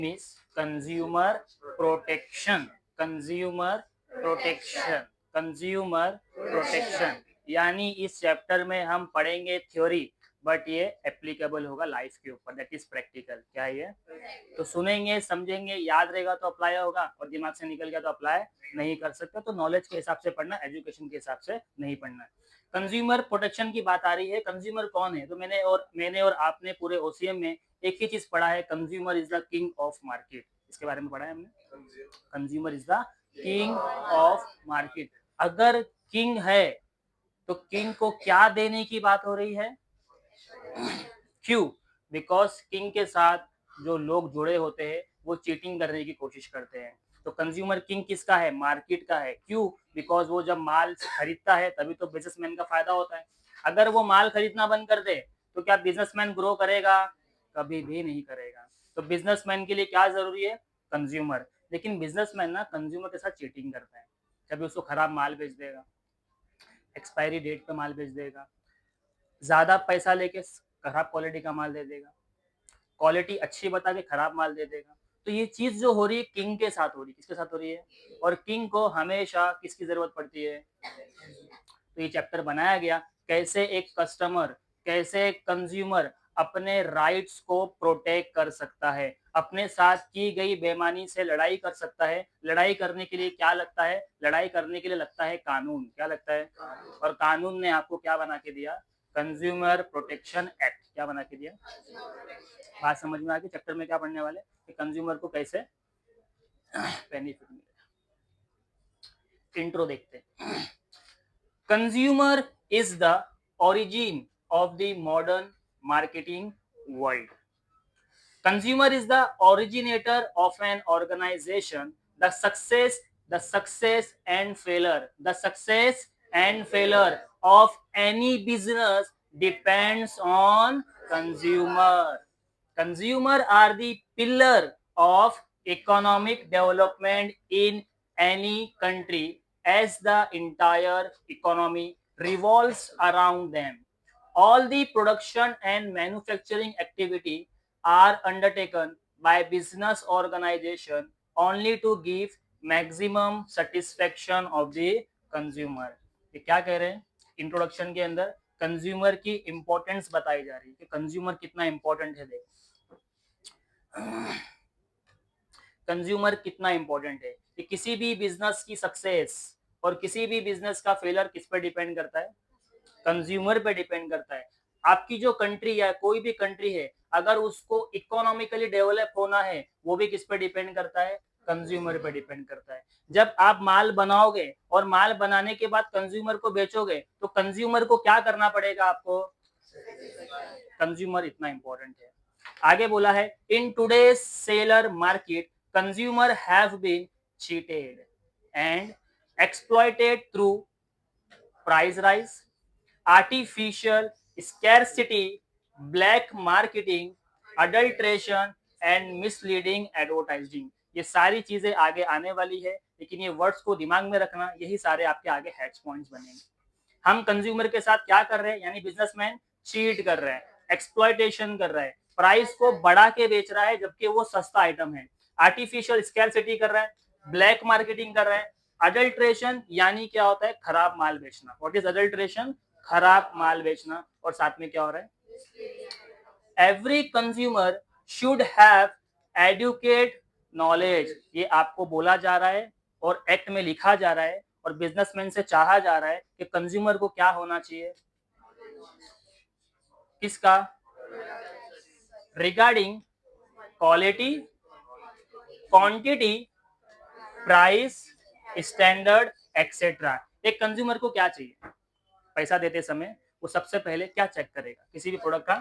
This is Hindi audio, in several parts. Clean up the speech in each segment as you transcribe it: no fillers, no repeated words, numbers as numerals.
is consumer protection. consumer protection consumer protection यानी इस चैप्टर में हम पढ़ेंगे थ्योरी, बट ये एप्लीकेबल होगा लाइफ के ऊपर, दैट इज प्रैक्टिकल। क्या है ये? तो सुनेंगे, समझेंगे, याद रहेगा तो अप्लाई होगा, और दिमाग से निकल गया तो अप्लाई नहीं कर सकते। तो नॉलेज के हिसाब से पढ़ना, एजुकेशन के हिसाब से नहीं पढ़ना। कंज्यूमर प्रोटेक्शन की बात आ रही है। कंज्यूमर कौन है? तो मैंने और आपने पूरे ओसीएम में एक ही चीज पढ़ा है, consumer is the king of market. इसके बारे में पढ़ा है हमने, consumer is the king of market. अगर किंग है तो किंग को क्या देने की बात हो रही है? क्यों? बिकॉज किंग के साथ जो लोग जुड़े होते हैं वो चीटिंग करने की कोशिश करते हैं। तो कंज्यूमर किंग किसका है? मार्केट का है। क्यों? बिकॉज वो जब माल खरीदता है तभी तो बिजनेसमैन का फायदा होता है। अगर वो माल खरीदना बंद कर दे तो क्या बिजनेसमैन ग्रो करेगा? कभी भी नहीं करेगा। तो बिजनेसमैन के लिए क्या जरूरी है? कंज्यूमर। लेकिन बिजनेसमैन ना कंज्यूमर के साथ चीटिंग करता है। कभी उसको खराब माल बेच देगा, एक्सपायरी डेट पे माल बेच देगा, ज्यादा पैसा लेके खराब क्वालिटी का माल दे देगा, क्वालिटी अच्छी बता के खराब माल दे देगा। तो ये चीज जो हो रही है किंग के साथ हो रही है। किसके साथ हो रही है? और किंग को हमेशा किसकी जरूरत पड़ती है? तो ये चैप्टर बनाया गया कैसे एक कस्टमर, कैसे एक कंज्यूमर अपने राइट्स को प्रोटेक्ट कर सकता है, अपने साथ की गई बेईमानी से लड़ाई कर सकता है। लड़ाई करने के लिए क्या लगता है? लड़ाई करने के लिए लगता है कानून। क्या लगता है? और कानून ने आपको क्या बना के दिया? Consumer protection act. क्या बना के दिया? बात समझ में आ गई? चैप्टर में क्या पढ़ने वाले कि कंज्यूमर को कैसे बेनिफिट मिले। इंट्रो देखते हैं। Consumer is the origin of the modern marketing world. Consumer is the originator of an organization. The success and failure of any business depends on consumer. Consumer are the pillar of economic development in any country, as the entire economy revolves around them. All the production and manufacturing activity are undertaken by business organization only to give maximum satisfaction of the consumer. ये क्या कह रहे हैं? इंट्रोडक्शन के अंदर कंज्यूमर की इंपॉर्टेंस बताई जा रही है कि कंज्यूमर कितना इंपॉर्टेंट है। देखो कंज्यूमर कितना इंपॉर्टेंट है कि किसी भी बिजनेस की सक्सेस और किसी भी बिजनेस का फेलर किस पर डिपेंड करता है? कंज्यूमर पे डिपेंड करता है। आपकी जो कंट्री है, कोई भी कंट्री है, अगर उसको इकोनॉमिकली डेवलप होना है वो भी किस पे डिपेंड करता है? कंज्यूमर पे डिपेंड करता है। जब आप माल बनाओगे और माल बनाने के बाद कंज्यूमर को बेचोगे तो कंज्यूमर को क्या करना पड़ेगा आपको? कंज्यूमर इतना इंपॉर्टेंट है। आगे बोला है in today's seller market consumer have been cheated and exploited through price rise, artificial scarcity, black marketing, adulteration and misleading advertising. ये सारी चीजें आगे आने वाली है, लेकिन ये वर्ड्स को दिमाग में रखना, यही सारे आपके आगे हैच पॉइंट्स बनेंगे। हम कंज्यूमर के साथ क्या कर रहे हैं? यानी बिजनेसमैन चीट कर रहे हैं, एक्सप्लॉइटेशन कर रहा है, प्राइस को बढ़ा के बेच रहा है जबकि वो सस्ता आइटम है, आर्टिफिशियल स्कैरसिटी कर रहा है, ब्लैक मार्केटिंग कर रहा है, अडल्ट्रेशन यानी क्या होता है? खराब माल बेचना। What is adulteration? खराब माल बेचना। और साथ में क्या हो रहा है? Every consumer should have educate knowledge. ये आपको बोला जा रहा है और एक्ट में लिखा जा रहा है और बिजनेसमैन से चाहा जा रहा है कि कंज्यूमर को क्या होना चाहिए? किसका? Regarding quality, quantity, price, standard etcetera. एक कंज्यूमर को क्या चाहिए? पैसा देते समय वो सबसे पहले क्या चेक करेगा किसी भी प्रोडक्ट का?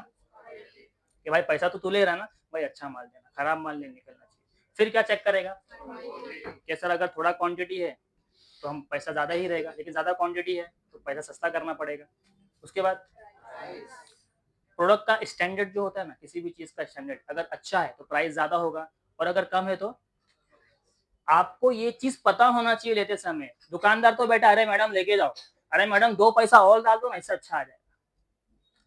कि भाई पैसा तो तू ले रहा ना, भाई अच्छा माल देना, खराब माल नहीं निकलना चाहिए। फिर क्या चेक करेगा? कि सर अगर थोड़ा क्वांटिटी है तो हम पैसा ज्यादा ही रहेगा, लेकिन ज्यादा क्वांटिटी है तो पैसा सस्ता करना पड़ेगा। उसके बाद प्रोडक्ट का स्टैंडर्ड जो होता है ना, किसी भी चीज का स्टैंडर्ड अगर अच्छा है तो प्राइस ज्यादा होगा, और अगर कम है तो आपको ये चीज पता होना चाहिए लेते समय। दुकानदार तो बैठा, अरे मैडम लेके जाओ, अरे मैडम 2 पैसा और डाल दो ना, इससे अच्छा आ जाएगा।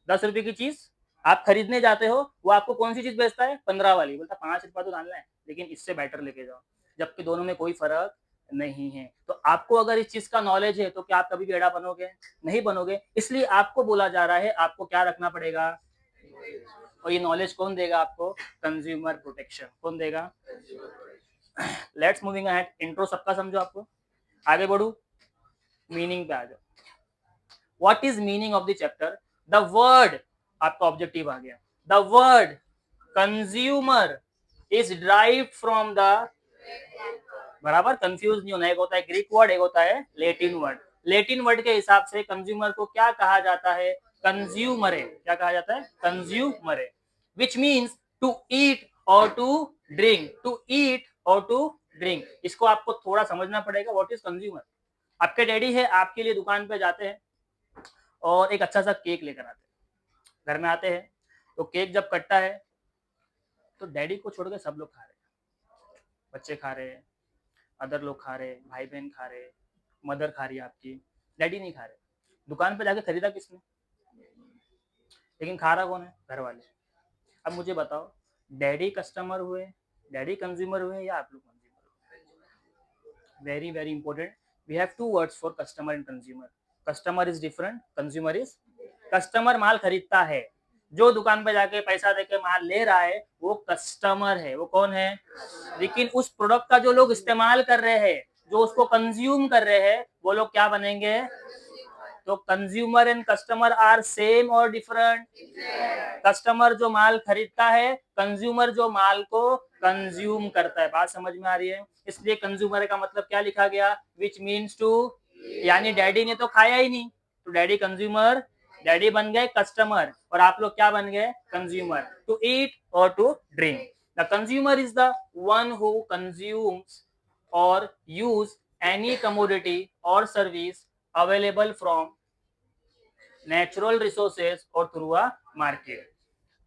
10 रुपए की चीज आप खरीदने जाते हो, वो आपको कौन सी चीज बेचता है? 15 वाली, बोलता 5 रुपया तो डालना है लेकिन इससे बेटर लेके जाओ, जबकि दोनों में कोई फर्क नहीं है। तो आपको अगर इस चीज का नॉलेज है तो क्या आप कभी भी एड़ा बनोगे? नहीं बनोगे। इसलिए आपको बोला जा रहा है आपको क्या रखना पड़ेगा, और ये नॉलेज कौन देगा आपको? Consumer protection. कौन देगा? Let's moving ahead. इंट्रो सबका समझो, आपको आगे बढ़ू, मीनिंग पे आ जाओ। What is meaning of the chapter? The word, आपका ऑब्जेक्टिव आ गया, the word consumer is derived from the, बराबर, कंफ्यूज नहीं होना, एक होता है ग्रीक वर्ड, एक होता है लेटिन वर्ड। लेटिन वर्ड के हिसाब से कंज्यूमर को क्या कहा जाता है? कंज्यूमरे। क्या कहा जाता है? कंज्यूमरे, विच मीन्स टू ईट और टू ड्रिंक। टू ईट और टू ड्रिंक, इसको आपको थोड़ा समझना पड़ेगा। What is consumer? आपके डैडी है, आपके लिए दुकान पे जाते हैं और एक अच्छा सा केक लेकर आते हैं। घर में आते हैं तो केक जब कटता है तो डैडी को छोड़ के सब लोग खा रहे हैं, बच्चे खा रहे हैं, अदर लोग खा रहे, भाई बहन खा रहे, मदर खा रही है आपकी, डैडी नहीं खा रहे। दुकान पे जाके खरीदा किसने? लेकिन खा रहा कौन है? घर वाले। अब मुझे बताओ, डैडी कस्टमर हुए, डैडी कंज्यूमर हुए, या आप लोग कंज्यूमर हुए? Very very important, we have two words for customer and consumer. Customer is different, consumer is, customer माल खरीदता है, जो दुकान पे जाके पैसा देके माल ले रहा है वो कस्टमर है। वो कौन है? लेकिन उस प्रोडक्ट का जो लोग इस्तेमाल कर रहे हैं, जो उसको कंज्यूम कर रहे हैं, वो लोग क्या बनेंगे? तो consumer and customer are same और डिफरेंट? कस्टमर जो माल खरीदता है, कंज्यूमर जो माल को कंज्यूम करता है। बात समझ में आ रही है? इसलिए कंज्यूमर का मतलब क्या लिखा गया? विच मीन्स टू, यानी डैडी ने तो खाया ही नहीं तो डैडी कंज्यूमर, डैडी बन गए कस्टमर और आप लोग क्या बन गए? कंज्यूमर। टू ईट और to drink. The consumer is the one who consumes और यूज एनी कमोडिटी और service available from natural resources or through a market.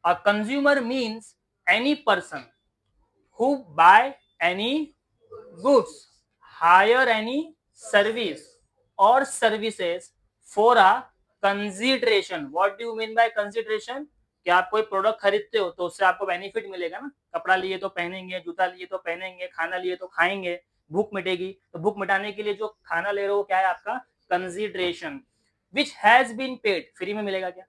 A consumer means any person who buy any goods, hire any service or services for a consideration. What do you mean by consideration? कि आप कोई प्रोडक्ट खरीदते हो तो उससे आपको बेनिफिट मिलेगा ना, कपड़ा लिए तो पहनेंगे, जूता लिए तो पहनेंगे, खाना लिए तो खाएंगे, भूख मिटेगी, तो भूख मिटाने के लिए जो खाना ले रहे हो क्या है आपका? Consideration. Which has been paid, free में मिलेगा क्या?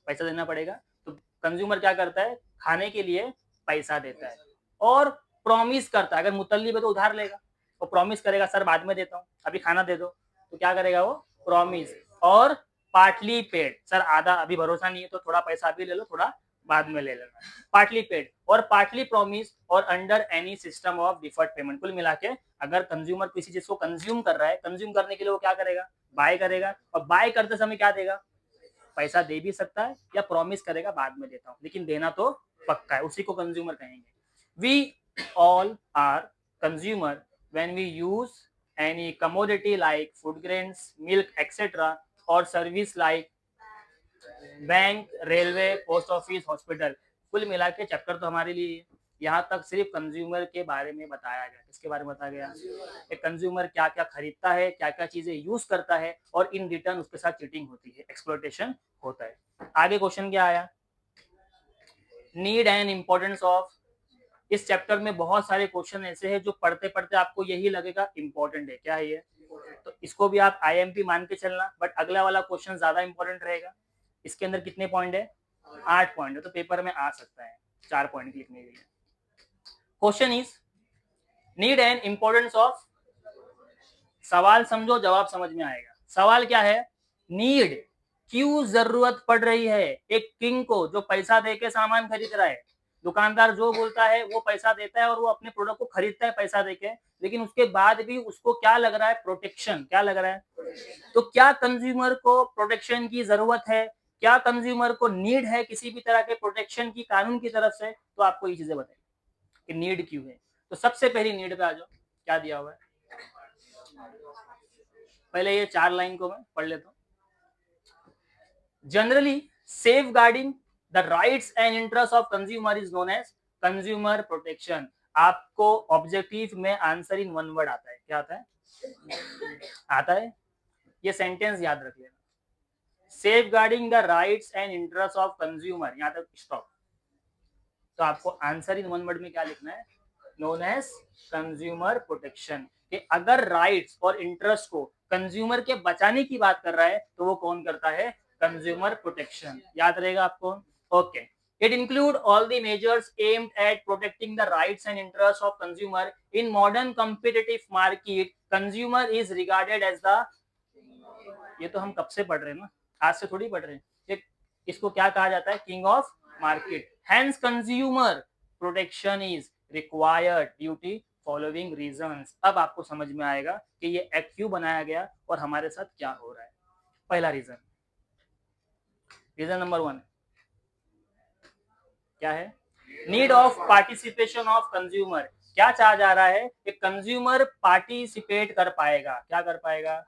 पैसा देना पड़ेगा। तो कंज्यूमर क्या करता है? खाने के लिए पैसा देता है और प्रॉमिस करता है। अगर मुतल्लिब है तो उधार लेगा, वो प्रॉमिस करेगा सर बाद में देता हूँ, अभी खाना दे दो, तो क्या करेगा वो? प्रॉमिस। और पार्टली पेड, सर आधा अभी भरोसा नहीं है तो थोड़ा पैसा अभी ले लो, थोड़ा बाद में ले लेना। पार्टली पेड और पार्टली प्रॉमिस और under any system of deferred payment. कुल मिला के अगर कंज्यूमर किसी चीज को कंज्यूम कर रहा है, कंज्यूम करने के लिए वो क्या करेगा? बाय करेगा, और बाय करते समय क्या देगा? पैसा दे भी सकता है या प्रॉमिस करेगा बाद में देता हूँ, लेकिन देना तो पक्का है, उसी को कंज्यूमर कहेंगे। We all are consumer when we use any commodity like food grains, milk etcetera, और service like bank, railway, post office, hospital. कुल मिला के चैप्टर तो हमारे लिए यहाँ तक सिर्फ कंज्यूमर के बारे में बताया गया। किसके बारे में बताया गया? एक कंज्यूमर क्या क्या खरीदता है, क्या क्या चीजें यूज करता है, और इन रिटर्न उसके साथ चीटिंग होती है, एक्सप्लॉइटेशन होता है। आगे क्वेश्चन क्या आया? Need and importance of. इस चैप्टर में बहुत सारे क्वेश्चन ऐसे हैं जो पढ़ते पढ़ते आपको यही लगेगा इंपॉर्टेंट है। क्या है ये? तो इसको भी आप आईएमपी मान के चलना, बट अगला वाला क्वेश्चन ज्यादा इंपॉर्टेंट रहेगा। इसके अंदर कितने पॉइंट है? 8 पॉइंट है, तो पेपर में आ सकता है 4 पॉइंट लिखने के लिए। Question is need and importance of. सवाल समझो, जवाब समझ में आएगा। सवाल क्या है? नीड, क्यों जरूरत पड़ रही है एक किंग को जो पैसा देके सामान खरीद रहा है। दुकानदार जो बोलता है वो पैसा देता है और वो अपने प्रोडक्ट को खरीदता है पैसा देके, लेकिन उसके बाद भी उसको क्या लग रहा है? प्रोटेक्शन। क्या लग रहा है? तो क्या कंज्यूमर को प्रोटेक्शन की जरूरत है? क्या कंज्यूमर को नीड है किसी भी तरह के प्रोटेक्शन की कानून की तरफ से? तो आपको ये चीजें बताइए कि नीड क्यों है। तो सबसे पहली नीड पे आ जाओ, क्या दिया हुआ है? पहले ये 4 लाइन को मैं पढ़ लेता हूँ। Generally safeguarding the rights and interests of consumer is known as consumer protection। आपको ऑब्जेक्टिव में आंसर इन वन वर्ड आता है। क्या आता है? आता है, ये सेंटेंस याद रख लेना। Safeguarding the rights and interest of consumer, यहाँ तक स्टॉप। तो आपको आंसर इन वन वर्ड में क्या लिखना है, नोन एज कंज्यूमर प्रोटेक्शन। कि अगर राइट्स और इंटरेस्ट को कंज्यूमर के बचाने की बात कर रहा है तो वो कौन करता है, कंज्यूमर प्रोटेक्शन। याद रहेगा आपको, okay. It include all the measures aimed at protecting the rights and interests of consumer in modern competitive market. Consumer is regarded as the, ये तो हम कब से पढ़ रहे हैं ना, आज से थोड़ी पढ़ रहे हैं। इसको क्या कहा जाता है, king of market. Hence consumer protection is required due to following reasons। अब आपको समझ में आएगा कि ये एक्ट क्यों बनाया गया और हमारे साथ क्या हो रहा है। पहला रीजन, रीजन नंबर 1 क्या है, need of participation of consumer. क्या चाहा जा रहा है कि कंज्यूमर पार्टिसिपेट कर पाएगा, क्या कर पाएगा,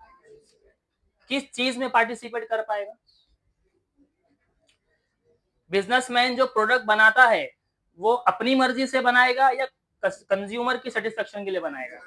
किस चीज में पार्टिसिपेट कर पाएगा। बिजनेसमैन जो प्रोडक्ट बनाता है वो अपनी मर्जी से बनाएगा या कंज्यूमर की सेटिस्फेक्शन के लिए बनाएगा,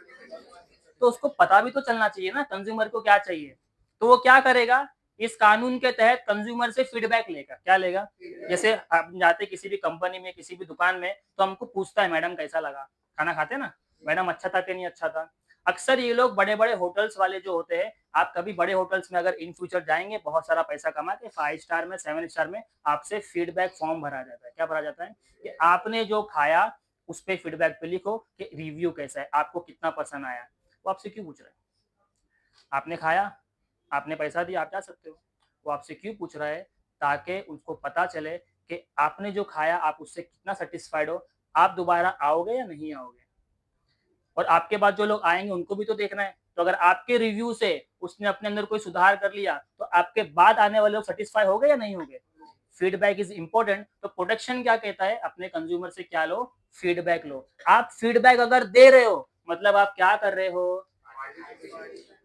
तो उसको पता भी तो चलना चाहिए ना कंज्यूमर को क्या चाहिए। तो वो क्या करेगा, इस कानून के तहत कंज्यूमर से फीडबैक लेगा। क्या लेगा, जैसे आप जाते किसी भी कंपनी में, किसी भी दुकान में, तो हमको पूछता है मैडम कैसा लगा, खाना खाते ना, मैडम अच्छा था कि नहीं अच्छा था। अक्सर ये लोग बड़े बड़े होटल्स वाले जो होते हैं, आप कभी बड़े होटल्स में अगर इन फ्यूचर जाएंगे, बहुत सारा पैसा कमा के 5 स्टार में 7 स्टार में आपसे फीडबैक फॉर्म भरा जाता है। क्या भरा जाता है कि आपने जो खाया उस पर फीडबैक पे लिखो कि रिव्यू कैसा है, आपको कितना पसंद आया। वो आपसे क्यों पूछ रहे हैं, आपने खाया, आपने पैसा दिया, आप जा सकते हो। वो आपसे क्यों पूछ रहा है, ताकि उसको पता चले कि आपने जो खाया आप उससे कितना सेटिस्फाइड हो, आप दोबारा आओगे या नहीं आओगे। और आपके बाद जो लोग आएंगे उनको भी तो देखना है। तो अगर आपके रिव्यू से उसने अपने अंदर कोई सुधार कर लिया तो आपके बाद आने वाले लोग सेटिस्फाई हो गए या नहीं हो गए। Feedback is important. तो प्रोटेक्शन क्या कहता है, अपने कंज्यूमर से क्या लो, फीडबैक लो। आप फीडबैक अगर दे रहे हो मतलब आप क्या कर रहे हो,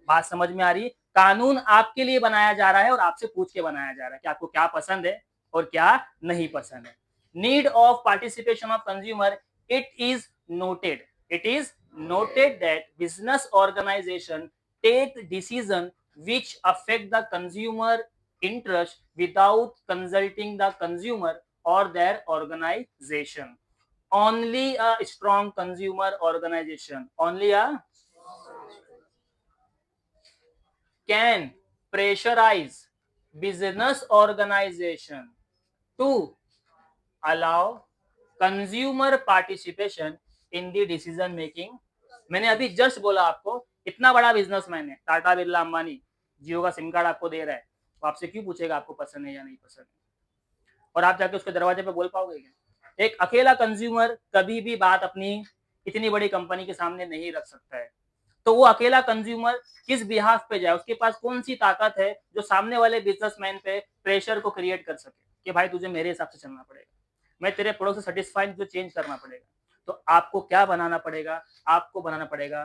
बात समझ में आ रही है। कानून आपके लिए बनाया जा रहा है और आपसे पूछ के बनाया जा रहा है कि आपको क्या पसंद है और क्या नहीं पसंद है। Need of participation of consumer, it is noted, it is noted that business organization take decision which affect the consumer interest without consulting the consumer or their organization. Only a strong consumer organization, only a can pressurize business organization to allow consumer participation in the decision making. मैंने अभी जस्ट बोला आपको, इतना बड़ा बिजनेसमैन है, टाटा बिरला अंबानी, जियो का सिम कार्ड आपको दे रहा है, तो आपसे क्यों पूछेगा आपको पसंद है या नहीं पसंद है, और आप जाके उसके दरवाजे पे बोल पाओगे क्या। एक अकेला कंज्यूमर कभी भी बात अपनी इतनी बड़ी कंपनी के सामने नहीं रख सकता है। तो वो अकेला कंज्यूमर किस बिहाफ पे जाए, उसके पास कौन सी ताकत है जो सामने वाले बिजनेसमैन पे प्रेशर को क्रिएट कर सके कि भाई तुझे मेरे हिसाब से चलना पड़ेगा, मैं तेरे प्रोडक्ट से सेटिस्फाइड, तुझे चेंज करना पड़ेगा। तो आपको क्या बनाना पड़ेगा, आपको बनाना पड़ेगा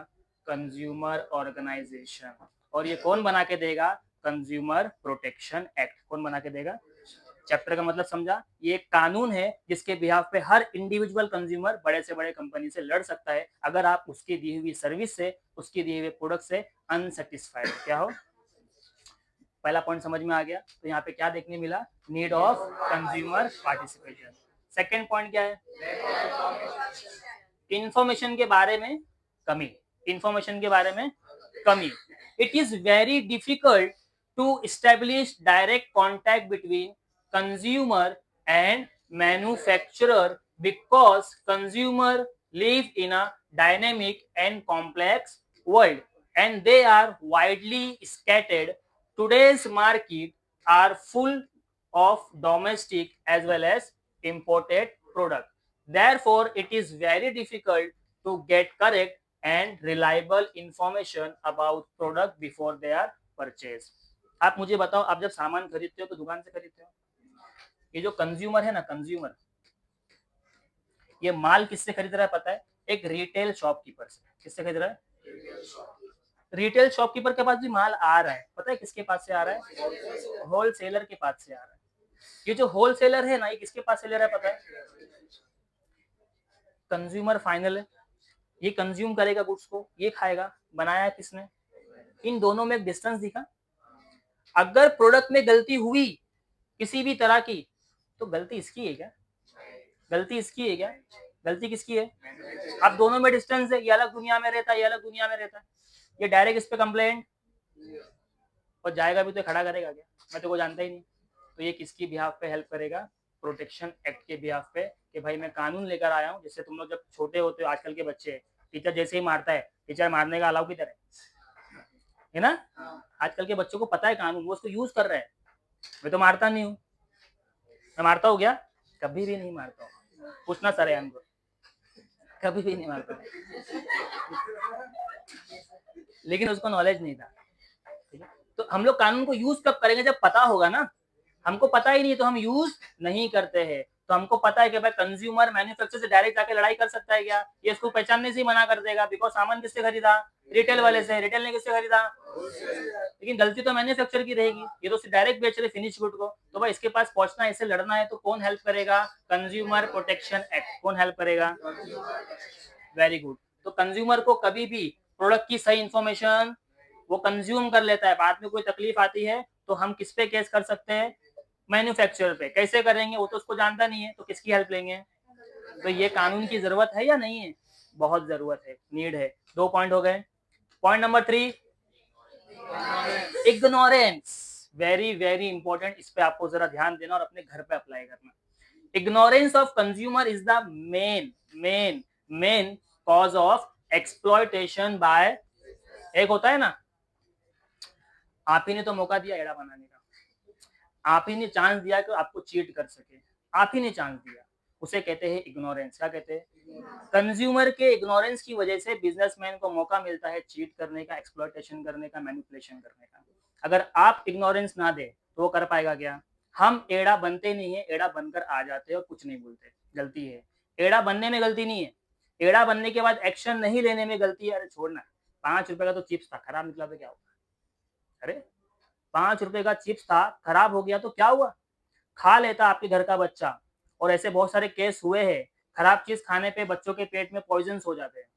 कंज्यूमर ऑर्गेनाइजेशन। और ये कौन बना के देगा, कंज्यूमर प्रोटेक्शन एक्ट। कौन बना के देगा, चैप्टर का मतलब समझा, ये एक कानून है जिसके बिहाफ पे हर इंडिविजुअल कंज्यूमर बड़े से बड़े कंपनी से लड़ सकता है अगर आप उसकी दी हुई सर्विस से, उसकी दिए हुए प्रोडक्ट से अनसेटिस्फाइड क्या हो। पहला पॉइंट समझ में आ गया। तो यहाँ पे क्या देखने मिला, need of consumer participation. Second point क्या है, इंफॉर्मेशन के बारे में कमी, इंफॉर्मेशन के बारे में कमी। It is very difficult to establish direct contact between consumer and manufacturer because consumer live in a dynamic and complex world and they are widely scattered. Today's market are full of domestic as well as imported product. Therefore, it is very difficult to get correct and reliable information about product before they are purchased. आप मुझे बताओ, आप जब सामान खरीदते हो तो दुकान से खरीदते हो, ये जो कंज्यूमर है ना, कंज्यूमर ये माल किससे खरीद रहा है पता है, एक रिटेल शॉपकीपर से। किससे खरीद रहा है, रिटेल शॉपकीपर के पास भी माल आ रहा है, पता है किसके पास से आ रहा है, होलसेलर के पास से आ रहा है। ये जो होलसेलर है ना, ये किसके पास से ले रहा है पता है, कंज्यूमर फाइनल है, ये कंज्यूम करेगा गुड्स को, ये खाएगा, बनाया किसने। इन दोनों में एक डिस्टेंस दिखा, अगर प्रोडक्ट में गलती हुई किसी भी तरह की, तो गलती इसकी है क्या? गलती इसकी है क्या? गलती किसकी है? अब दोनों में डिस्टेंस है, ये अलग दुनिया में रहता है, ये अलग दुनिया में रहता है। ये डायरेक्ट इस पे कंप्लेंट और जाएगा भी तो खड़ा करेगा क्या? मैं तो को जानता ही नहीं। तो ये किसकी बिहाफ पे हेल्प करेगा? प्रोटेक्शन एक्ट के बिहाफ पे, कि भाई मैं कानून लेकर आया हूँ, जिससे तुम लोग जब छोटे होते हो, आजकल के बच्चे, टीचर जैसे ही मारता है, टीचर मारने का अलाउ किधर है ना? आजकल के बच्चों को पता है कानून, वो उसको यूज कर रहे हैं। मैं तो मारता नहीं हूँ। मैं मारता हूँ क्या? कभी भी नहीं मारता हूँ। पूछना सर है को, कभी भी नहीं मारता, लेकिन उसको नॉलेज नहीं था। ठीक है, तो हम लोग कानून को यूज कब करेंगे? जब पता होगा ना। हमको पता ही नहीं तो हम यूज नहीं करते हैं। तो हमको पता है कि भाई कंज्यूमर मैन्युफैक्चरर से डायरेक्ट जाके लड़ाई कर सकता है क्या? ये इसको पहचानने से ही मना कर देगा, बिकॉज सामान किससे खरीदा? रिटेल वाले से। रिटेल ने किससे खरीदा? लेकिन गलती तो मैन्युफैक्चरर की रहेगी, ये तो डायरेक्ट बेच रहे फिनिश गुड को। तो भाई इसके पास पहुंचना है, इससे लड़ना है, तो कौन हेल्प करेगा? Consumer protection act. कौन हेल्प करेगा? Very good. तो कंज्यूमर को कभी भी प्रोडक्ट की सही इंफॉर्मेशन वो कंज्यूम कर लेता है, बाद में कोई तकलीफ आती है तो हम किस पे केस कर सकते हैं? मैन्युफैक्चरर पे। कैसे करेंगे? वो तो उसको जानता नहीं है, तो किसकी हेल्प लेंगे? तो ये कानून की जरूरत है या नहीं है? बहुत जरूरत है, नीड है। 2 पॉइंट हो गए। Point number 3, ignorance. Very very important, इस पे आपको जरा ध्यान देना और अपने घर पे अप्लाई करना। Ignorance of consumer is the main cause of exploitation bye, एक होता है ना, आप ही ने तो मौका दिया एड़ा बनाने का, आप ही ने चांस दिया कि आपको चीट कर सके, आप ही ने चांस दिया, उसे कहते हैं इग्नोरेंस। क्या कहते हैं? कंज्यूमर के इग्नोरेंस की वजह से बिजनेसमैन को मौका मिलता है चीट करने का, एक्सप्लॉयटेशन करने का, मैनिपुलेशन करने का। अगर आप इग्नोरेंस ना दे तो वो कर पाएगा क्या? हम एड़ा बनते नहीं है, एड़ा बनकर आ जाते हैं और कुछ नहीं बोलते, गलती है। एड़ा बनने में गलती नहीं है, एड़ा बनने के बाद एक्शन नहीं लेने में गलती है। अरे छोड़ना, 5 रुपए का तो चिप्स था, खराब निकला तो क्या हुआ? अरे 5 रुपए का चिप्स था, खराब हो गया तो क्या हुआ? खा लेता आपके घर का बच्चा। और ऐसे बहुत सारे केस हुए हैं, खराब चीज खाने पे बच्चों के पेट में पॉइजन हो जाते हैं,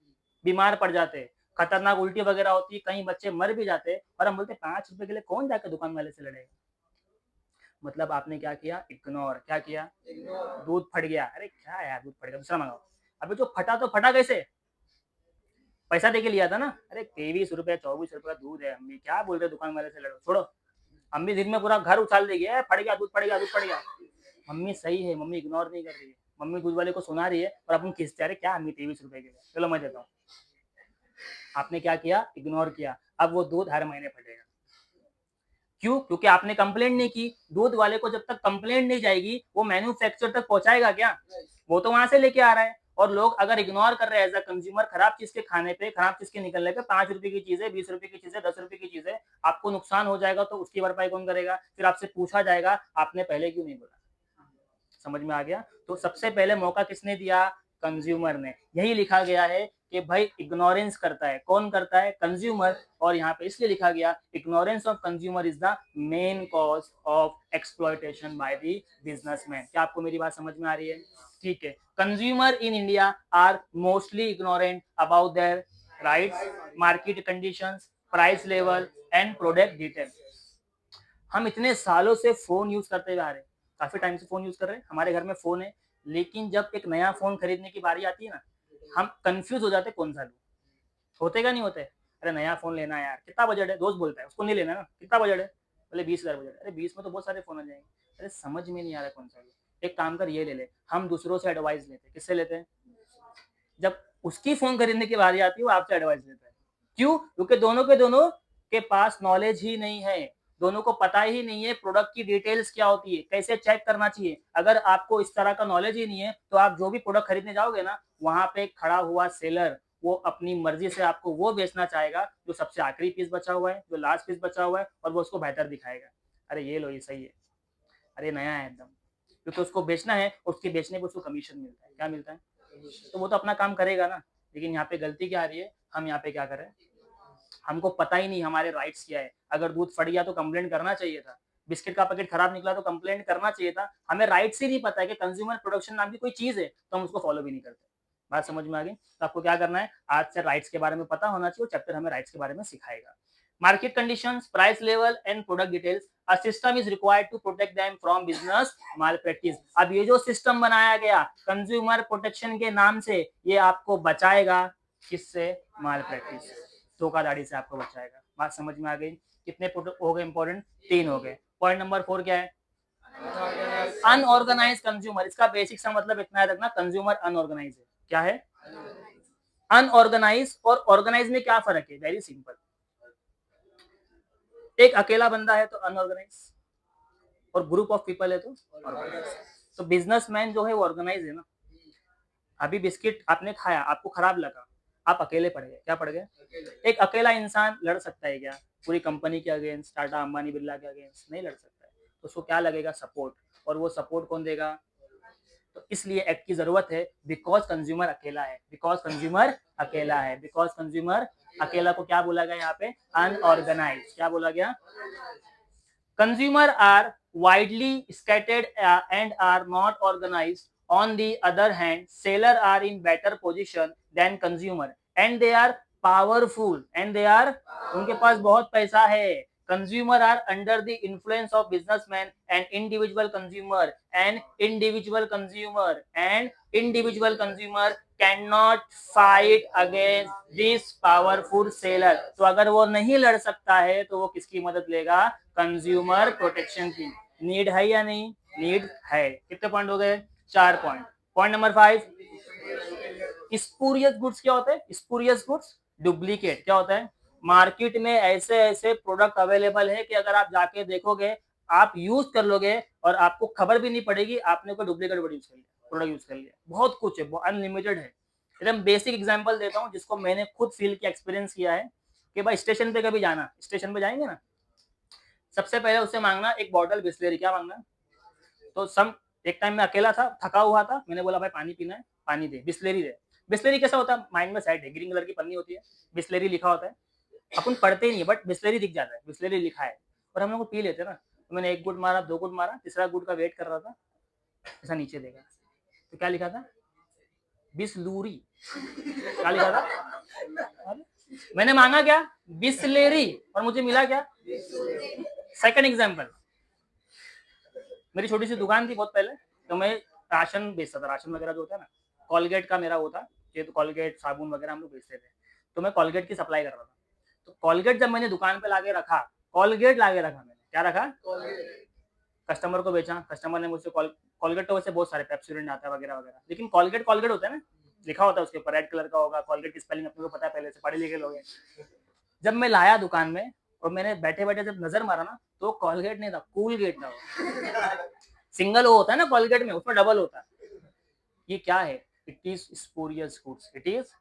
बीमार पड़ जाते हैं, खतरनाक उल्टी वगैरह होती है, कई बच्चे मर भी जाते हैं। और हम बोलते 5 रुपए के लिए कौन जाकर दुकान वाले से लड़ेगा? मतलब आपने क्या किया? इग्नोर। क्या किया? दूध फट गया, अरे क्या यार दूध फट गया, दूसरा मंगाओ। अबे जो फटा तो फटा कैसे? पैसा दे के लिया था ना। अरे 23 रुपए 24 रुपए का दूध है, अम्मी क्या बोल रहे दुकान वाले से लड़ो, छोड़ो। अम्मी दिन में पूरा घर उछाल देगी, फट गया दूध, फट गया दूध, फट गया। मम्मी सही है, मम्मी इग्नोर नहीं कर रही है, मम्मी दूध वाले को सुना रही है और अपन खींचते, अरे क्या अम्मी 23 रुपए के लिए, चलो मैं देता हूँ। आपने क्या किया? इग्नोर किया। अब वो दूध हर महीने फटेगा। क्यों? क्योंकि आपने कंप्लेंट नहीं की। दूध वाले को जब तक कंप्लेंट नहीं जाएगी वो मैन्युफैक्चर तक पहुंचाएगा क्या? वो तो वहां से लेके आ रहा है। और लोग अगर इग्नोर कर रहे हैं एज अ कंज्यूमर, खराब चीज के खाने पे, खराब चीज के निकलने पे, 5 रुपए की चीज है, 20 रुपए की चीज है, 10 रुपए की चीज है, आपको नुकसान हो जाएगा तो उसकी भरपाई कौन करेगा? फिर आपसे पूछा जाएगा आपने पहले क्यों नहीं बोला। समझ में आ गया? तो सबसे पहले मौका किसने दिया? कंज्यूमर ने। यही लिखा गया है कि भाई इग्नोरेंस करता है, कौन करता है? कंज्यूमर। और यहाँ पे इसलिए लिखा गया ignorance of consumer is the main cause of exploitation by the businessman. क्या आपको मेरी बात समझ में आ रही है? ठीक है। Consumer in India are mostly ignorant about their rights, market conditions, price level and product detail. हम इतने सालों से फोन यूज करते हुए आ रहे हैं, काफी टाइम से फोन यूज कर रहे हैं, हमारे घर में फोन है, लेकिन जब एक नया फोन खरीदने की बारी आती है ना, हम कंफ्यूज हो जाते कौन सा लूं। होते क्या नहीं होते? अरे नया फोन लेना है यार, कितना बजट है? दोस्त बोलता है उसको नहीं लेना ना, कितना बजट है? बोले 20,000 बजट। अरे 20 में तो बहुत सारे फोन आ जाएंगे। अरे समझ में नहीं आ रहा कौन सा लूं। एक काम कर ये ले ले। हम दूसरों से एडवाइस लेते हैं, किससे लेते हैं? जब उसकी फोन खरीदने की बारी आती है वो आपसे एडवाइस लेता है। क्यों? क्योंकि दोनों के दोनों के पास नॉलेज ही नहीं है, दोनों को पता ही नहीं है प्रोडक्ट की डिटेल्स क्या होती है, कैसे चेक करना चाहिए। अगर आपको इस तरह का नॉलेज ही नहीं है तो आप जो भी प्रोडक्ट खरीदने जाओगे ना, वहां पे खड़ा हुआ सेलर वो अपनी मर्जी से आपको वो बेचना चाहेगा जो सबसे आखिरी पीस बचा हुआ है, जो लास्ट पीस बचा हुआ है, और वो उसको बेहतर दिखाएगा। अरे ये लो, ये सही है, अरे नया है एकदम, क्योंकि उसको बेचना है, उसके बेचने पर उसको कमीशन मिलता है। क्या मिलता है? तो वो तो अपना काम करेगा ना। लेकिन यहाँ पे गलती क्या आ रही है? हम यहाँ पे क्या कर रहे हैं? हमको पता ही नहीं हमारे राइट्स क्या है। अगर दूध फट गया तो कंप्लेंट करना चाहिए था, बिस्किट का पैकेट खराब निकला तो कंप्लेंट करना चाहिए था। हमें राइट्स ही नहीं पता है कि कंज्यूमर प्रोडक्शन नाम की कोई चीज है, तो हम उसको फॉलो भी नहीं करते। बात समझ में आ गई? तो आपको क्या करना है, आज से राइट्स के बारे में पता होना चाहिए, चैप्टर हमें राइट्स के बारे में सिखाएगा। market conditions, price level and product details. A system is required to protect them from business malpractice. अब ये जो सिस्टम बनाया गया कंज्यूमर प्रोटेक्शन के नाम से, ये आपको बचाएगा किससे? माल प्रैक्टिस, धोखाधड़ी से आपको बचाएगा। बात समझ में आ गई? कितने हो गए इंपॉर्टेंट? 3 हो गए। पॉइंट नंबर 4 क्या है? Unorganised consumer. इसका बेसिक सा मतलब इतना है रखना, कंज्यूमर अनऑर्गेनाइज है। क्या है? अनऑर्गेनाइज और ऑर्गेनाइज में क्या फर्क है? Very simple. एक अकेला बंदा है तो अनऑर्गेनाइज, और ग्रुप ऑफ पीपल है तो ऑर्गेनाइज। तो बिजनेसमैन जो है वो ऑर्गेनाइज है ना। अभी बिस्किट आपने खाया, आपको खराब लगा, आप अकेले पड़ गए। क्या पड़ गए? एक अकेला इंसान लड़ सकता है क्या पूरी कंपनी के अगेंस्ट, टाटा अंबानी बिरला के अगेंस्ट? नहीं लड़ सकता है। तो उसको क्या लगेगा? सपोर्ट। और वो सपोर्ट कौन देगा? तो इसलिए एक्ट की जरूरत है, बिकॉज कंज्यूमर अकेला है। बिकॉज कंज्यूमर अकेला है। बिकॉज कंज्यूमर अकेला को क्या बोला गया यहाँ पे? अनऑर्गेनाइज। क्या बोला गया? Consumer are widely scattered and are not organised. On the other hand, seller are in better position than consumer and they are powerful and they are, उनके पास बहुत पैसा है। Consumer are under the influence of businessmen and individual consumer cannot fight against this powerful seller. तो अगर वो नहीं लड़ सकता है तो वो किसकी मदद लेगा? कंज्यूमर प्रोटेक्शन की। नीड है या नहीं? नीड है। कितने पॉइंट हो गए? 4 point. Point number 5, spurious goods क्या होता है? Spurious goods duplicate. क्या होता है? मार्केट में ऐसे ऐसे प्रोडक्ट अवेलेबल है कि अगर आप जाके देखोगे, आप यूज कर लोगे और आपको खबर भी नहीं पड़ेगी आपने कोई डुप्लीकेट प्रोडक्ट यूज कर लिया। बहुत कुछ है, अनलिमिटेड है। एकदम बेसिक एग्जांपल देता हूँ जिसको मैंने खुद फील किया, एक्सपीरियंस किया है कि भाई स्टेशन पे कभी जाना, स्टेशन पे जाएंगे ना, सबसे पहले उससे मांगना एक बॉटल बिस्लेरी। क्या मांगना? तो एक टाइम में अकेला था, थका हुआ था, मैंने बोला भाई पानी पीना है, पानी दे, बिस्लेरी दे। बिस्लेरी कैसा होता है? माइंड में सेट है, ग्रीन कलर की पन्नी होती है, बिस्लेरी लिखा होता है, अपन पढ़ते ही नहीं बट बिस्लेरी दिख जाता है, बिस्लेरी लिखा है और हम लोग पी लेते ना। तो मैंने 1 गुट मारा, 2 गुट मारा, तीसरा गुट का वेट कर रहा था, ऐसा नीचे देखा तो क्या लिखा था? बिस्लूरी। क्या लिखा था? मैंने मांगा क्या? बिस्लेरी, और मुझे मिला क्या? सेकंड एग्जांपल, मेरी छोटी सी दुकान थी बहुत पहले, तो मैं राशन बेचता था, राशन वगैरह जो होता है ना, कॉलगेट का मेरा वो था, ये तो कॉलगेट साबुन वगैरह हम लोग बेचते थे, तो मैं कॉलगेट की सप्लाई कर रहा था। तो कॉलगेट जब मैंने दुकान पे लाके रखा, कॉलगेट लाके रखा, मैंने क्या रखा? कस्टमर को बेचा। कस्टमर ने मुझसे कॉलगेट तो वैसे बहुत सारे पेप्सोडेंट आता है वगैरह वगैरह, लेकिन कॉलगेट कॉलगेट होता है ना, लिखा होता है उसके ऊपर, रेड कलर का होगा। कॉलगेट की स्पेलिंग अपने को पता है, पहले से पढ़े लिखे लोग हैं। जब मैं लाया दुकान में और मैंने बैठे बैठे जब नजर मारा ना, तो कॉलगेट नहीं था, कूलगेट था। सिंगल वो होता है ना कॉलगेट में, उसमें डबल होता है। ये क्या है? It is spurious goods. It is,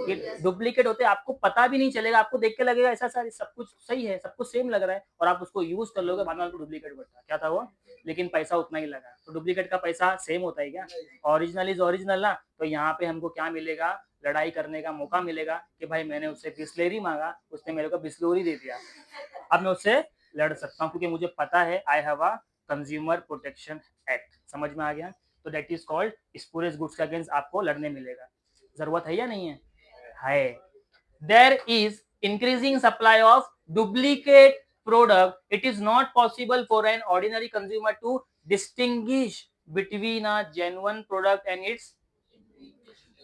ये डुप्लीकेट होते हैं, आपको पता भी नहीं चलेगा, आपको देख के लगेगा ऐसा सारी सब कुछ सही है, सब कुछ सेम लग रहा है, और आप उसको यूज कर लोगे, बाद में आपको डुप्लीकेट पड़ता। क्या था वो? लेकिन पैसा उतना ही लगा। तो डुप्लीकेट का पैसा सेम होता है क्या? ओरिजिनल इज ओरिजिनल ना। तो यहाँ पे हमको क्या मिलेगा? लड़ाई करने का मौका मिलेगा कि भाई मैंने उससे बिस्लेरी मांगा, उसने मेरे को बिस्लोरी दे दिया, अब मैं उससे लड़ सकता हूँ क्योंकि मुझे पता है I have a consumer protection act. समझ में आ गया? तो that is called spurious goods के अगेंस्ट आपको लड़ने मिलेगा। जरूरत है या नहीं है? है। There is increasing supply of duplicate product, it is not possible for an ordinary consumer to distinguish between a genuine product and its.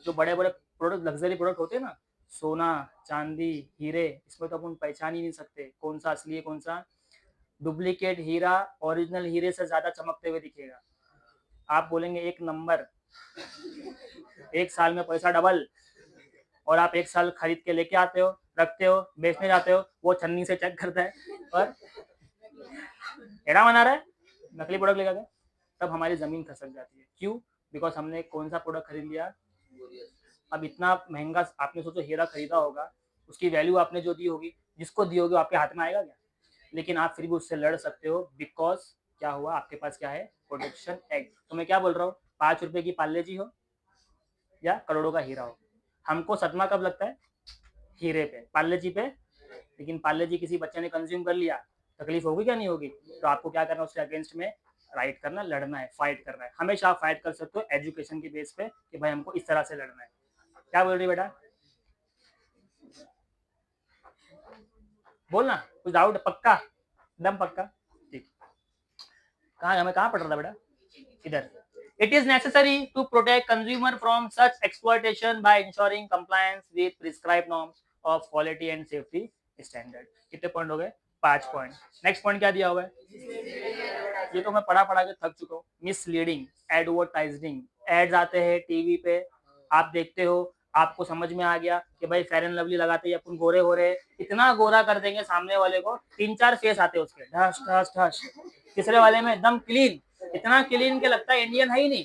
जो बड़े बड़े प्रोडक्ट, लग्जरी प्रोडक्ट होते हैं ना, सोना चांदी हीरे, इसमें तो अपन पहचान ही नहीं सकते कौन सा असली है कौन सा डुप्लीकेट। हीरा ओरिजिनल हीरे से ज्यादा चमकते हुए दिखेगा। आप बोलेंगे 1 नंबर, 1 साल में पैसा डबल, और आप 1 साल खरीद के लेके आते हो, रखते हो, बेचने जाते हो, वो छन्नी से चेक करता है और एड़ा बना रहा है, नकली प्रोडक्ट लेकर के, तब हमारी जमीन खसक जाती है। क्यों? बिकॉज हमने कौन सा प्रोडक्ट खरीद लिया? अब इतना महंगा आपने सोचो हीरा खरीदा होगा, उसकी वैल्यू आपने जो दी होगी, जिसको दी होगी आपके हाथ में आएगा क्या? लेकिन आप फिर भी उससे लड़ सकते हो बिकॉज क्या हुआ? आपके पास क्या है? Protection act. तो मैं क्या बोल रहा हूँ, 5 रुपए की पार्ले जी हो या करोड़ों का हीरा हो, हमको सदमा कब लगता है? हीरे पे, पार्ले जी पे। लेकिन पार्ले जी किसी बच्चे ने कंज्यूम कर लिया, तकलीफ होगी क्या? नहीं होगी। तो आपको क्या करना है? उसके अगेंस्ट में राइट करना, लड़ना है, फाइट करना है। हमेशा आप फाइट कर सकते हो एजुकेशन की बेस पे कि भाई हमको इस तरह से लड़ना है। क्या बोल रही बेटा? बोलना, कुछ डाउट? पक्का, एकदम पक्का, ठीक। कहाँ हमें कहाँ पढ़ रहा था बेटा? इधर। It is necessary to protect consumer from such exploitation by ensuring compliance with prescribed norms of quality and safety standard. कितने पॉइंट हो गए? 5 पॉइंट। नेक्स्ट पॉइंट क्या दिया हुआ है? ये तो मैं पढ़ा के थक चुका हूँ। मिसलीडिंग एडवर्टाइजिंग, एड्स आते हैं टीवी पे, आप देखते हो, आपको समझ में आ गया कि भाई फेयर एंड लवली लगाते ही अपन गोरे हो रहे, इतना गोरा कर देंगे सामने वाले को, 3-4 फेस आते हैं उसके, ढस ढस ढस। तीसरे वाले में एकदम क्लीन, इतना क्लीन के लगता है इंडियन है ही नहीं,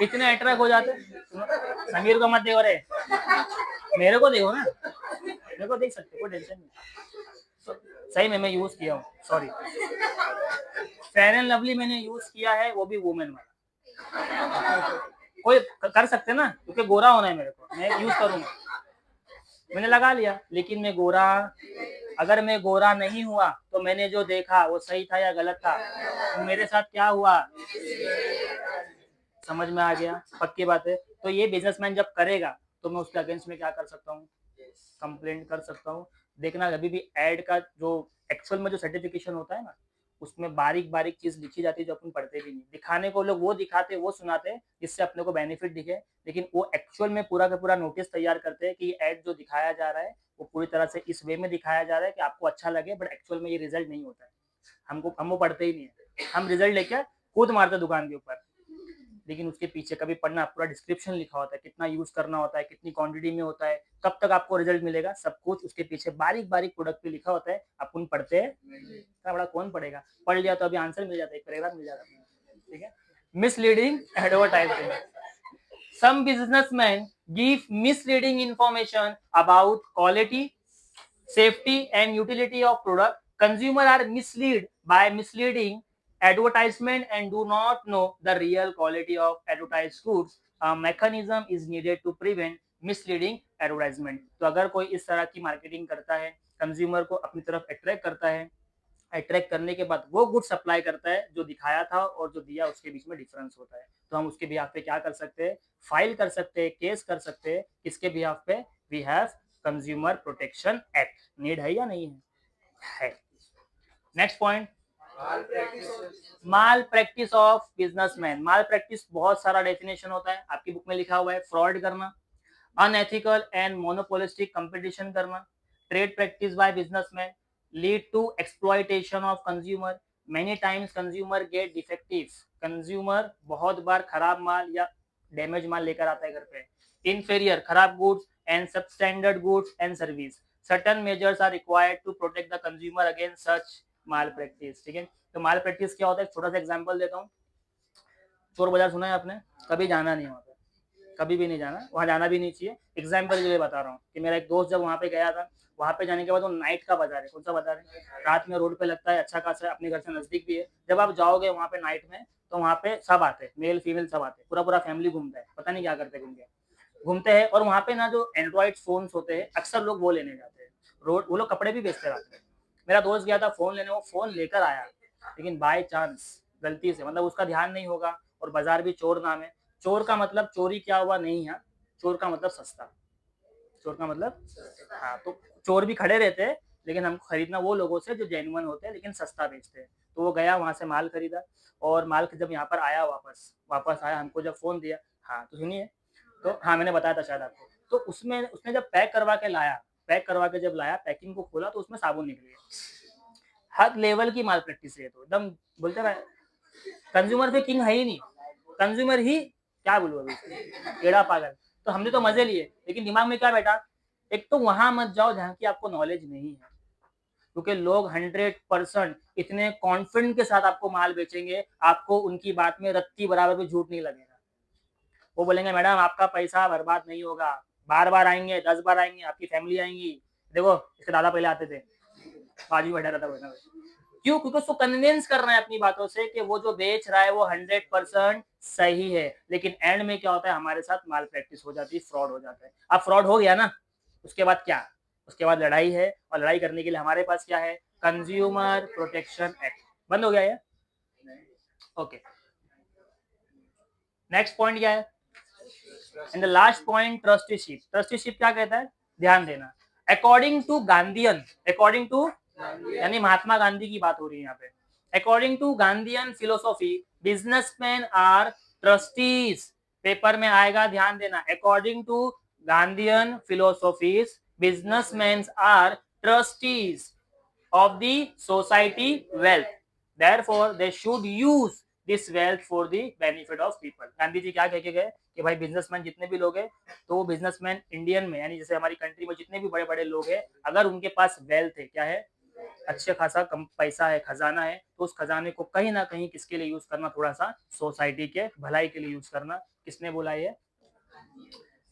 इतने अट्रैक्ट हो जाते। समीर को मत देखो रे, मेरे को देखो ना, मेरे को देख सकते, कोई टेंशन नहीं। सही में मैं यूज किया हूँ, सॉरी, फेयर एंड लवली मैंने यूज किया है, वो भी वुमेन वाला। कोई कर सकते ना, क्योंकि गोरा होना है मेरे को, मैं यूज करूंगा, मैंने लगा लिया। लेकिन मैं गोरा, अगर मैं गोरा नहीं हुआ तो मैंने जो देखा वो सही था या गलत था, तो मेरे साथ क्या हुआ, समझ में आ गया? पक्की बात है। तो ये बिजनेसमैन जब करेगा तो मैं उसके अगेंस्ट में क्या कर सकता हूँ? कंप्लेंट कर सकता हूँ। देखना अभी भी एड का जो एक्चुअल में जो सर्टिफिकेशन होता है ना, उसमें बारीक बारीक चीज लिखी जाती है जो अपन पढ़ते भी नहीं। दिखाने को लोग वो दिखाते, वो सुनाते, जिससे अपने को बेनिफिट दिखे, लेकिन वो एक्चुअल में पूरा का पूरा नोटिस तैयार करते हैं कि ये एड जो दिखाया जा रहा है वो पूरी तरह से इस वे में दिखाया जा रहा है कि आपको अच्छा लगे, बट एक्चुअल में ये रिजल्ट नहीं होता है। हम वो पढ़ते ही नहीं है, हम रिजल्ट लेके कूद मारते दुकान के ऊपर, लेकिन उसके पीछे कभी पढ़ना, पूरा डिस्क्रिप्शन लिखा होता है, कितना यूज करना होता है, कितनी क्वांटिटी में होता है, कब तक आपको रिजल्ट मिलेगा, सब कुछ उसके पीछे बारीक बारीक प्रोडक्ट पे लिखा होता है। अपन पढ़ते हैं, इतना बड़ा कौन पढ़ेगा? पढ़ लिया तो अभी आंसर मिल जाता है, एक पैराग्राफ मिल जाता है, ठीक है। Misleading advertising, some businessmen give misleading information about quality, safety and utility of product. Consumer are misled by misleading advertisement and do not know the real quality of advertised goods. A mechanism is needed to prevent misleading advertisement. तो अगर कोई इस तरह की मार्केटिंग करता है, कंज्यूमर को अपनी तरफ अट्रैक्ट करता है, अट्रैक्ट करने के बाद वो गुड सप्लाई करता है, जो दिखाया था और जो दिया उसके बीच में डिफरेंस होता है, तो हम उसके बिहाफ पे क्या कर सकते हैं? फाइल कर सकते हैं, केस कर सकते हैं। किसके बिहाफ पे? We have consumer protection act. Need है या नहीं है? Next point, malpractice of businessman. Malpractice बहुत सारा डेफिनेशन होता है, आपकी बुक में लिखा हुआ है। फ्रॉड करना, अनएथिकल एंड मोनोपोलिस्टिक कंपटीशन करना, trade practice by businessman, lead to exploitation of consumer, many times consumer get defective, consumer बहुत बार खराब माल या डैमेज माल लेकर आता है घर पे, इनफेरियर खराब goods and substandard goods and service, certain measures are required to protect the consumer against such malpractice, ठीक है। तो माल प्रैक्टिस क्या होता है? छोटा सा एग्जांपल देता हूँ। चोर बाजार सुना है आपने? कभी जाना नहीं वहाँ पे, कभी भी नहीं जाना, वहाँ जाना भी नहीं चाहिए। एग्जाम्पल के लिए बता रहा हूँ कि मेरा एक दोस्त जब वहाँ पे गया था, वहाँ पे जाने के बाद वो नाइट का बाजार है, कौन सा बाजार है? रात में रोड पे लगता है, अच्छा खासा, अपने घर से नजदीक भी है। जब आप जाओगे वहाँ पे नाइट में, तो वहाँ पे सब आते हैं, मेल फीमेल सब आते हैं, पूरा पूरा फैमिली घूमता है, पता नहीं क्या करते घूमते हैं। और वहाँ पे ना जो एंड्रॉइड फोन होते हैं, अक्सर लोग वो लेने जाते हैं। रोड वो लोग कपड़े भी बेचते रहते हैं। मेरा दोस्त गया था फोन लेने, वो फोन लेकर आया, लेकिन बाय चांस गलती से, मतलब उसका ध्यान नहीं होगा, और बाजार भी चोर नाम है। चोर का मतलब चोरी क्या हुआ नहीं है, चोर का मतलब सस्ता, चोर का मतलब, हाँ, तो चोर भी खड़े रहते हैं, लेकिन हमको खरीदना वो लोगों से जो जेन्युइन होते हैं लेकिन सस्ता बेचते हैं। तो वो गया वहां से माल खरीदा, और माल जब यहाँ पर आया, वापस वापस आया, हमको जब फोन दिया, हाँ तो सुनिए, तो हाँ मैंने बताया था शायद आपको, तो उसमें उसने जब पैक करवा के लाया, पैक करवा के जब लाया, पैकिंग को खोला तो उसमें साबुन निकल गया। हर लेवल की माल प्रैक्टिस है, तो एकदम बोलते ना, कंज्यूमर पे किंग है ही नहीं, कंज्यूमर ही, क्या बोलूँ अभी, टेढ़ा पागल। तो हमने तो मजे लिए, लेकिन दिमाग में क्या बैठा, एक तो वहां मत जाओ जहाँ की आपको नॉलेज नहीं है, क्योंकि लोग 100% इतने कॉन्फिडेंट के साथ आपको माल बेचेंगे, आपको उनकी बात में रत्ती बराबर भी झूठ नहीं लगेगा। वो बोलेंगे मैडम आपका पैसा बर्बाद नहीं होगा, बार बार आएंगे, 10 बार आएंगे, आपकी फैमिली आएंगी। देखो इसके दादा पहले आते थे, बाजू बैठा रहता बैठा, क्यों? क्योंकि उसको कन्विंस कर रहे हैं अपनी बातों से कि वो जो बेच रहा है वो 100% सही है, लेकिन एंड में क्या होता है, हमारे साथ माल प्रैक्टिस हो जाती है, फ्रॉड हो जाता है। अब फ्रॉड हो गया ना, उसके बाद क्या? उसके बाद लड़ाई है, और लड़ाई करने के लिए हमारे पास क्या है? Consumer protection act. बंद हो गया ये, ओके। नेक्स्ट पॉइंट क्या है? And the last point, trusteeship. Trusteeship क्या कहता है? ध्यान देना। According to Gandhian, according to यानी महात्मा गांधी की बात हो रही है यहाँ पे। According to Gandhian philosophy businessman are trustees, paper में आएगा ध्यान देना। According to Gandhian philosophies businessman are trustees of the society wealth, therefore they should use this wealth for the benefit of people। Gandhi ji क्या कह के गए कि भाई बिजनेसमैन जितने भी लोग हैं, तो वो बिजनेसमैन इंडियन में यानी जैसे हमारी कंट्री में जितने भी बड़े बड़े लोग हैं, अगर उनके पास वेल्थ है, क्या है, अच्छे खासा कम पैसा है, खजाना है, तो उस खजाने को कहीं ना कहीं किसके लिए यूज करना, थोड़ा सा सोसाइटी के भलाई के लिए यूज करना। किसने बोला ये?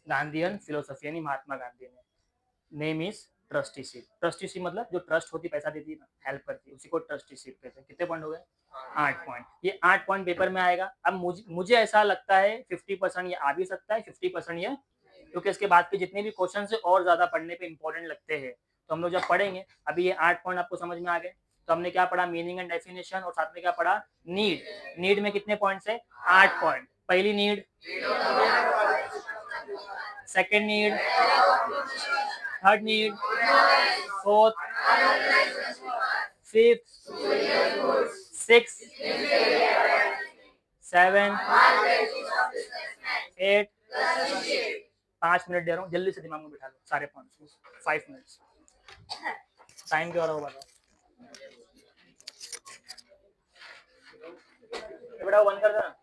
गांधीयन फिलोसफी यानी महात्मा गांधी ने। Name is trusteeship. ट्रस्टीशिप मतलब जो ट्रस्ट होती, पैसा देती है ना, हेल्प करती है, उसी को ट्रस्टीशिप कहते हैं। कितने पॉइंट हो गए? 8 पॉइंट। ये 8 पॉइंट पेपर में आएगा। अब मुझे ऐसा लगता है 50% ये आ भी सकता है, 50% ये, क्योंकि इसके बाद के जितने भी क्वेश्चन है और ज्यादा पढ़ने पे इंपॉर्टेंट लगते हैं। तो हम लोग जब पढ़ेंगे, अभी ये 8 पॉइंट आपको समझ में आ गए, तो हमने क्या पढ़ा? मीनिंग एंड डेफिनेशन, और साथ में क्या पढ़ा? नीड। नीड में कितने पॉइंट्स है? 8 पॉइंट। पहली need, second need, third need, fourth, fifth, six, seven, 8। 5 minute दे रहा हूँ, जल्दी से दिमाग में बिठा लो सारे पॉइंट्स। 5 मिनट्स टाइम क्या हो रहा होगा? बेटा बंद कर देना।